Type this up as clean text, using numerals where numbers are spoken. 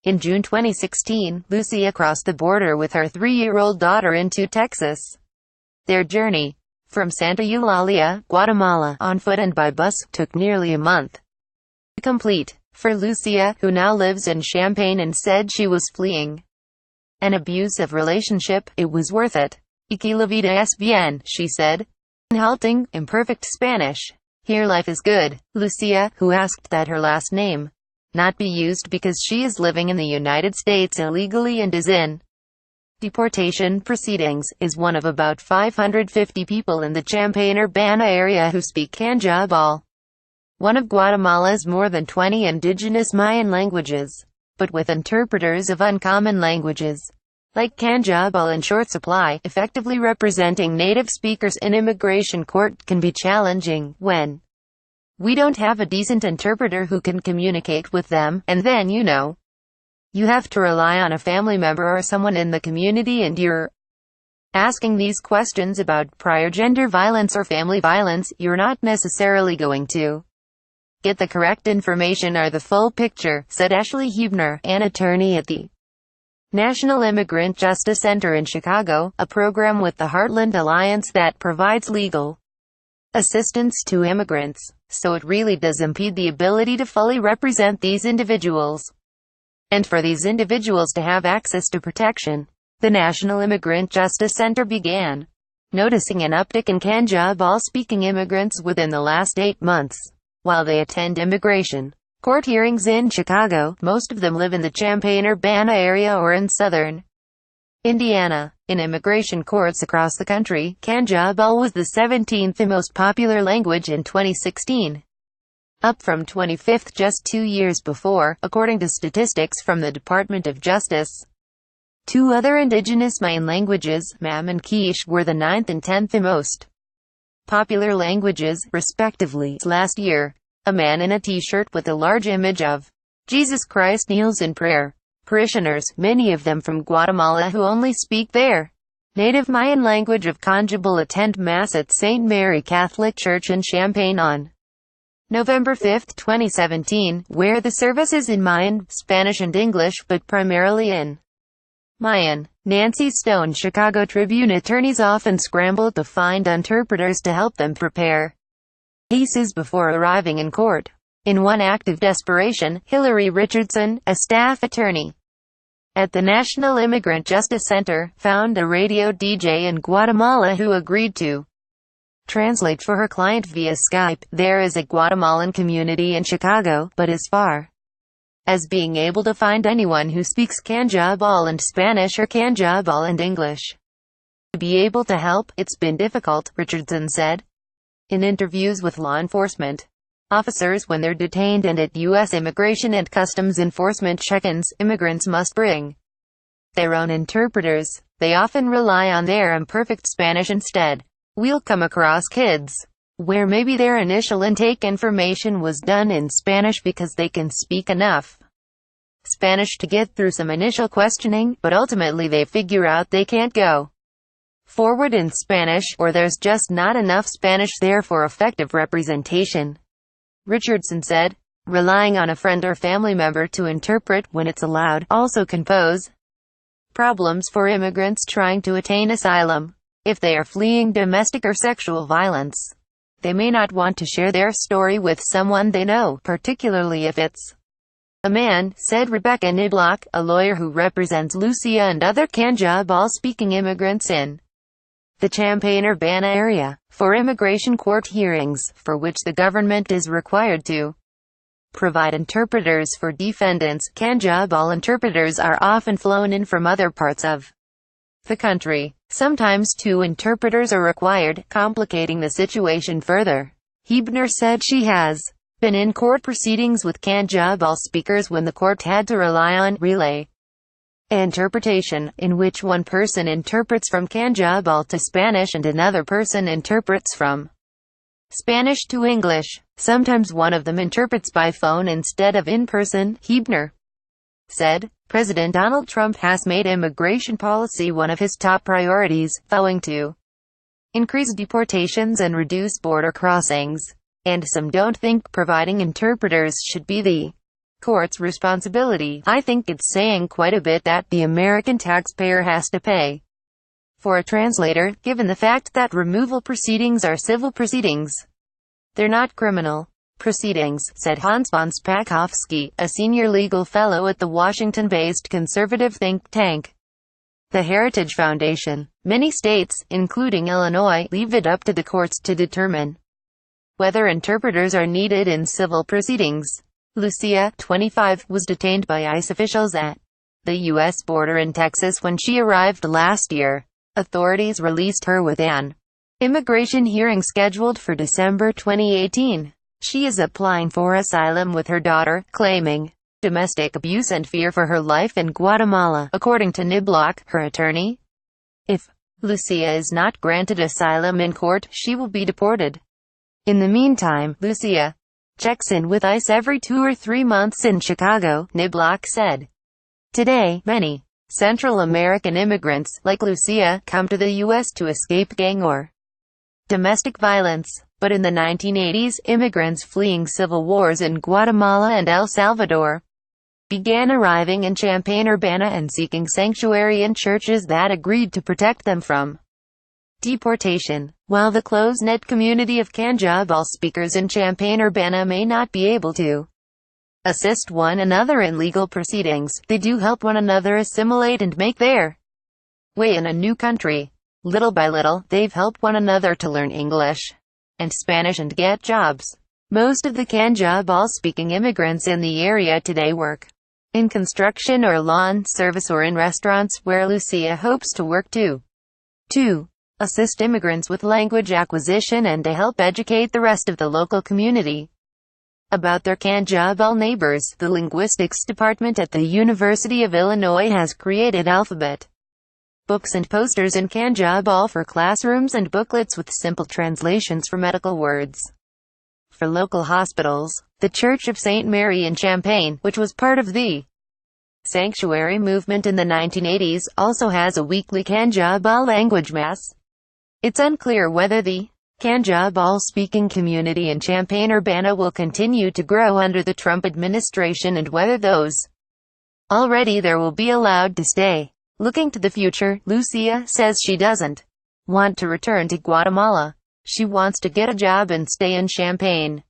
In June 2016, Lucia crossed the border with her 3-year-old daughter into Texas. Their journey from Santa Eulalia, Guatemala, on foot and by bus, took nearly a month to complete. For Lucia, who now lives in Champaign and said she was fleeing an abusive relationship, it was worth it. "Aquí la vida es bien," she said, in halting, imperfect Spanish. "Here life is good." Lucia, who asked that her last name not be used because she is living in the United States illegally and is in deportation proceedings, is one of about 550 people in the Champaign-Urbana area who speak Canjabal, one of Guatemala's more than 20 indigenous Mayan languages, but with interpreters of uncommon languages like Canjabal in short supply. Effectively representing native speakers in immigration court can be challenging when we don't have a decent interpreter who can communicate with them, and then you have to rely on a family member or someone in the community, and you're asking these questions about prior gender violence or family violence. You're not necessarily going to get the correct information or the full picture, said Ashley Huebner, an attorney at the National Immigrant Justice Center in Chicago, a program with the Heartland Alliance that provides legal assistance to immigrants. So it really does impede the ability to fully represent these individuals, and for these individuals to have access to protection. The National Immigrant Justice Center began noticing an uptick in Canjabal-speaking immigrants within the last 8 months. While they attend immigration court hearings in Chicago, most of them live in the Champaign-Urbana area or in southern Indiana. In immigration courts across the country, Canjabal was the 17th most popular language in 2016, up from 25th just 2 years before, according to statistics from the Department of Justice. 2 other indigenous Mayan languages, Mam and Quiche, were the 9th and 10th most popular languages, respectively. Last year, a man in a t-shirt with a large image of Jesus Christ kneels in prayer. Parishioners, many of them from Guatemala who only speak their native Mayan language of Canjabal, attend Mass at St. Mary Catholic Church in Champaign on November 5, 2017, where the service is in Mayan, Spanish and English, but primarily in Mayan. Nancy Stone, Chicago Tribune. Attorneys often scramble to find interpreters to help them prepare cases before arriving in court. In one act of desperation, Hillary Richardson, a staff attorney at the National Immigrant Justice Center, found a radio DJ in Guatemala who agreed to translate for her client via Skype. There is a Guatemalan community in Chicago, but as far as being able to find anyone who speaks Canjabal and Spanish or Canjabal and English to be able to help, it's been difficult, Richardson said. In interviews with law enforcement officers when they're detained and at U.S. Immigration and Customs Enforcement check-ins, immigrants must bring their own interpreters. They often rely on their imperfect Spanish instead. We'll come across kids where maybe their initial intake information was done in Spanish because they can speak enough Spanish to get through some initial questioning, but ultimately they figure out they can't go forward in Spanish, or there's just not enough Spanish there for effective representation. Richardson said, relying on a friend or family member to interpret when it's allowed also can pose problems for immigrants trying to attain asylum. If they are fleeing domestic or sexual violence, they may not want to share their story with someone they know, particularly if it's a man, said Rebecca Niblock, a lawyer who represents Lucia and other Canjabal-speaking immigrants in the Champaign-Urbana area, for immigration court hearings, for which the government is required to provide interpreters for defendants. Canjabal interpreters are often flown in from other parts of the country. Sometimes 2 interpreters are required, complicating the situation further. Huebner said she has been in court proceedings with Canjabal speakers when the court had to rely on relay interpretation, in which one person interprets from Canjabal to Spanish and another person interprets from Spanish to English. Sometimes one of them interprets by phone instead of in person, Huebner said. President Donald Trump has made immigration policy one of his top priorities, vowing to increase deportations and reduce border crossings. And some don't think providing interpreters should be the court's responsibility. I think it's saying quite a bit that the American taxpayer has to pay for a translator, given the fact that removal proceedings are civil proceedings. They're not criminal proceedings, said Hans von Spakovsky, a senior legal fellow at the Washington-based conservative think tank, the Heritage Foundation. Many states, including Illinois, leave it up to the courts to determine whether interpreters are needed in civil proceedings. Lucia, 25, was detained by ICE officials at the U.S. border in Texas when she arrived last year. Authorities released her with an immigration hearing scheduled for December 2018. She is applying for asylum with her daughter, claiming domestic abuse and fear for her life in Guatemala, according to Niblock, her attorney. If Lucia is not granted asylum in court, she will be deported. In the meantime, Lucia checks in with ICE every 2 or 3 months in Chicago, Niblock said. Today, many Central American immigrants, like Lucia, come to the U.S. to escape gang or domestic violence. But in the 1980s, immigrants fleeing civil wars in Guatemala and El Salvador began arriving in Champaign-Urbana and seeking sanctuary in churches that agreed to protect them from deportation. While the close-knit community of Kanjabal speakers in Champaign-Urbana may not be able to assist one another in legal proceedings, they do help one another assimilate and make their way in a new country. Little by little, they've helped one another to learn English and Spanish and get jobs. Most of the Kanjabal-speaking immigrants in the area today work in construction or lawn service or in restaurants, where Lucia hopes to work too. 2. Assist immigrants with language acquisition and to help educate the rest of the local community about their Kanjabal neighbors. The linguistics department at the University of Illinois has created alphabet books and posters in Kanjabal for classrooms and booklets with simple translations for medical words. For local hospitals, the Church of St. Mary in Champaign, which was part of the sanctuary movement in the 1980s, also has a weekly Kanjabal language mass. It's unclear whether the Kanjabal-speaking community in Champaign-Urbana will continue to grow under the Trump administration and whether those already there will be allowed to stay. Looking to the future, Lucia says she doesn't want to return to Guatemala. She wants to get a job and stay in Champaign.